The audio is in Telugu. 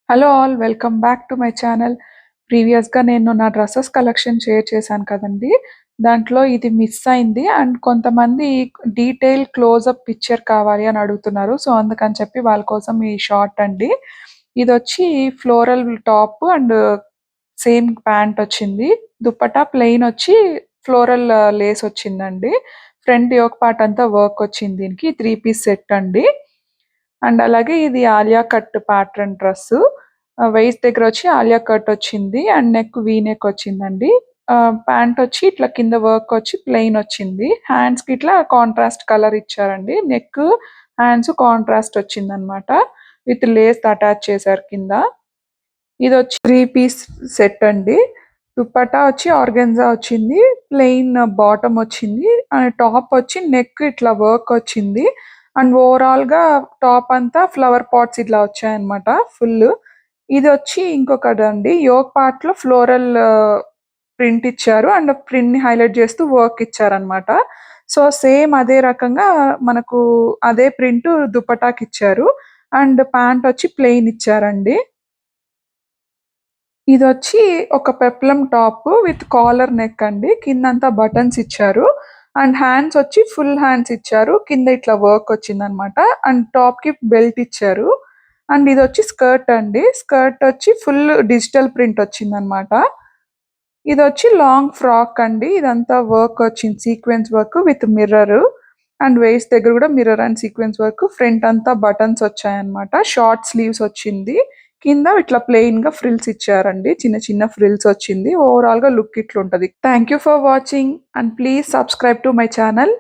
Hello all welcome back to my channel. ప్రీవియస్‌గా నేను నా డ్రెసెస్ కలెక్షన్ షేర్ చేశాను కదండీ! దాంట్లో ఇది మిస్ అయింది. అండ్ కొంతమంది డీటెయిల్ క్లోజప్ పిక్చర్ కావాలి అని అడుగుతున్నారు. సో, అందుకని చెప్పి వాళ్ళ కోసం ఈ షార్ట్ అండి. ఇదొచ్చి floral top and same pant వచ్చింది. దుపట్టా ప్లెయిన్ వచ్చి ఫ్లోరల్ లేస్ వచ్చిందండి. ఫ్రంట్ యోక్ పార్ట్ అంతా వర్క్ వచ్చింది దీనికి. 3 పీస్ సెట్ అండి. అండ్ అలాగే ఇది Alia cut pattern dress. Waist దగ్గరొచ్చి ఆలియా కట్ వచ్చింది. అండ్ నెక్ వీ నెక్ వచ్చిందండి. ప్యాంట్ వచ్చి ఇట్లా కింద వర్క్ వచ్చి ప్లెయిన్ వచ్చింది. హ్యాండ్స్‌కి ఇట్లా కాంట్రాస్ట్ కలర్ ఇచ్చారండి. నెక్, హ్యాండ్స్ కాంట్రాస్ట్ వచ్చిందనమాట. విత్ లేస్ అటాచ్ చేశారు కింద. ఇదొచ్చి 3 పీస్ సెట్ అండి. దుపట్టా వచ్చి ఆర్గాన్జా వచ్చింది. ప్లెయిన్ బాటమ్ వచ్చింది. అండ్ టాప్ వచ్చి నెక్ ఇట్లా వర్క్ వచ్చింది. అండ్ ఓవరాల్‌గా టాప్ అంతా ఫ్లవర్ పాట్స్ ఇట్లా వచ్చాయన్నమాట ఫుల్లు. ఇదొచ్చి ఇంకొకటండి. యోక్ పార్ట్‌లో ఫ్లోరల్ ప్రింట్ ఇచ్చారు. అండ్ ప్రింట్‌ని హైలైట్ చేస్తూ వర్క్ ఇచ్చారన్నమాట. సో, సేమ్ అదే రకంగా మనకు అదే ప్రింట్ దుపట్టాకిచ్చారు. అండ్ ప్యాంట్ వచ్చి ప్లెయిన్ ఇచ్చారండి. ఇదొచ్చి ఒక peplum top with collar neck అండి. కిందంతా బటన్స్ ఇచ్చారు. అండ్ హ్యాండ్స్ వచ్చి ఫుల్ హ్యాండ్స్ ఇచ్చారు. కింద ఇట్లా వర్క్ వచ్చిందనమాట. అండ్ టాప్‌కి బెల్ట్ ఇచ్చారు. అండ్ ఇదొచ్చి స్కర్ట్ అండి. స్కర్ట్ వచ్చి ఫుల్ డిజిటల్ ప్రింట్ వచ్చిందనమాట. ఇదొచ్చి లాంగ్ ఫ్రాక్ అండి. ఇదంతా వర్క్ వచ్చింది. Sequence work with mirror. And waste దగ్గర కూడా mirror and sequence work. Front అంతా బటన్స్ వచ్చాయన్నమాట. షార్ట్ స్లీవ్స్ వచ్చింది. కింద ఇట్లా ప్లెయిన్‌గా ఫ్రిల్స్ ఇచ్చారండి. చిన్న చిన్న ఫ్రిల్స్ వచ్చింది. ఓవరాల్‌గా లుక్ ఇట్లుంటది. Thank you for watching and please subscribe to my channel.